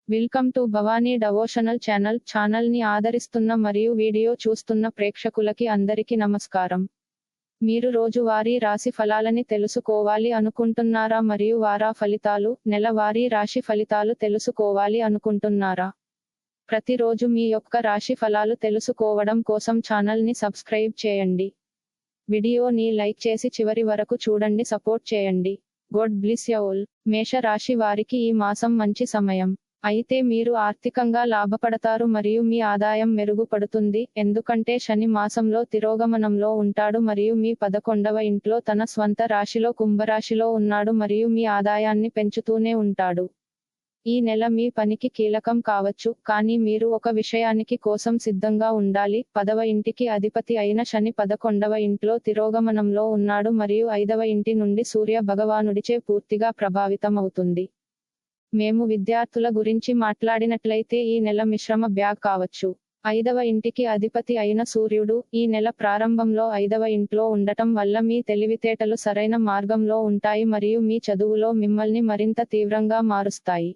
Welcome to Bhavani devotional channel ని ఆదరిస్తున్న మరియు వీడియో చూస్తున్న ప్రేక్షకులకి అందరికీ నమస్కారం. మీరు రోజువారీ రాశి ఫలాలని తెలుసుకోవాలి అనుకుంటున్నారా మరియు వార ఫలితాలు, నెలవారీ రాశి ఫలితాలు తెలుసుకోవాలి అనుకుంటున్నారా? ప్రతిరోజు మీ యొక్క రాశి ఫలాలు తెలుసుకోవడం కోసం ఛానల్ ని సబ్స్క్రైబ్ చేయండి. వీడియోని లైక్ చేసి చివరి వరకు చూడండి, సపోర్ట్ చేయండి. God bless you all. మేష రాశి వారికి ఈ మాసం మంచి సమయం. అయితే మీరు ఆర్థికంగా లాభపడతారు మరియు మీ ఆదాయం మెరుగుపడుతుంది, ఎందుకంటే శని మాసంలో తిరోగమనంలో ఉంటాడు మరియు మీ 11వ ఇంట్లో తన స్వంత రాశిలో కుంభరాశిలో ఉన్నాడు మరియు మీ ఆదాయాన్ని పెంచుతూనే ఉంటాడు. ఈ నెల మీ పనికి కీలకం కావచ్చు, కానీ మీరు ఒక విషయానికి కోసం సిద్ధంగా ఉండాలి. 10వ ఇంటికి అధిపతి అయిన శని 11వ ఇంట్లో తిరోగమనంలో ఉన్నాడు మరియు 5వ ఇంటి నుండి సూర్య భగవానుడిచే పూర్తిగా ప్రభావితమవుతుంది. మేము విద్యార్థుల గురించి మాట్లాడినట్లయితే ఈ నెల మిశ్రమ బ్యాగ్ కావచ్చు. 5వ ఇంటికి అధిపతి అయిన సూర్యుడు ఈ నెల ప్రారంభంలో 5వ ఇంట్లో ఉండటం వల్ల మీ తెలివితేటలు సరైన మార్గంలో ఉంటాయి మరియు మీ చదువులో మిమ్మల్ని మరింత తీవ్రంగా మారుస్తాయి.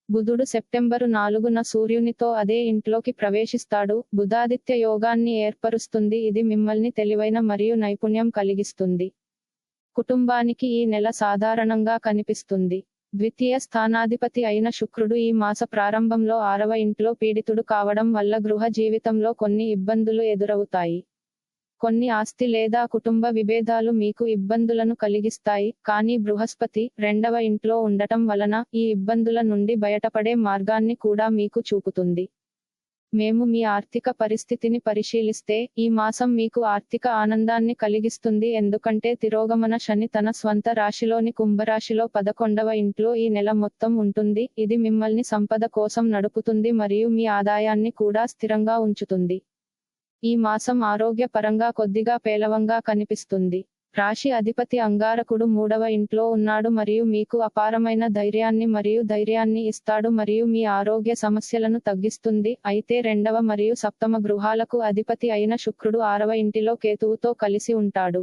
బుధుడు సెప్టెంబరు 4న సూర్యునితో అదే ఇంట్లోకి ప్రవేశిస్తాడు. బుధాదిత్య యోగాన్ని ఏర్పరుస్తుంది, ఇది మిమ్మల్ని తెలివైన మరియు నైపుణ్యం కలిగిస్తుంది. కుటుంబానికి ఈ నెల సాధారణంగా కనిపిస్తుంది. ద్వితీయ స్థానాధిపతి అయిన శుక్రుడు ఈ మాస ప్రారంభంలో 6వ ఇంట్లో పీడితుడు కావడం వల్ల గృహ జీవితంలో కొన్ని ఇబ్బందులు ఎదురవుతాయి. కొన్ని ఆస్తి లేదా కుటుంబ విభేదాలు మీకు ఇబ్బందులను కలిగిస్తాయి, కానీ బృహస్పతి 2వ ఇంట్లో ఉండటం వలన ఈ ఇబ్బందుల నుండి బయటపడే మార్గాన్ని కూడా మీకు చూపుతుంది. మేము మీ ఆర్థిక పరిస్థితిని పరిశీలిస్తే, ఈ మాసం మీకు ఆర్థిక ఆనందాన్ని కలిగిస్తుంది, ఎందుకంటే తిరోగమన శని తన స్వంత రాశిలోని కుంభరాశిలో 11వ ఇంట్లో ఈ నెల మొత్తం ఉంటుంది. ఇది మిమ్మల్ని సంపద కోసం నడుపుతుంది మరియు మీ ఆదాయాన్ని కూడా స్థిరంగా ఉంచుతుంది. ఈ మాసం ఆరోగ్య పరంగా కొద్దిగా పేలవంగా కనిపిస్తుంది. రాశి అధిపతి అంగారకుడు 3వ ఇంట్లో ఉన్నాడు మరియు మీకు అపారమైన ధైర్యాన్ని ఇస్తాడు మరియు మీ ఆరోగ్య సమస్యలను తగ్గిస్తుంది. అయితే 2వ మరియు సప్తమ గృహాలకు అధిపతి అయిన శుక్రుడు 6వ ఇంటిలో కేతువుతో కలిసి ఉంటాడు.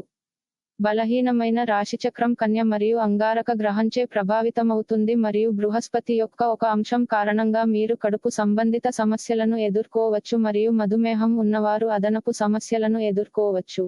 బలహీనమైన రాశిచక్రం కన్య మరియు అంగారక గ్రహంచే ప్రభావితమవుతుంది మరియు బృహస్పతి యొక్క ఒక అంశం కారణంగా మీరు కడుపు సంబంధిత సమస్యలను ఎదుర్కోవచ్చు మరియు మధుమేహం ఉన్నవారు అదనపు సమస్యలను ఎదుర్కోవచ్చు.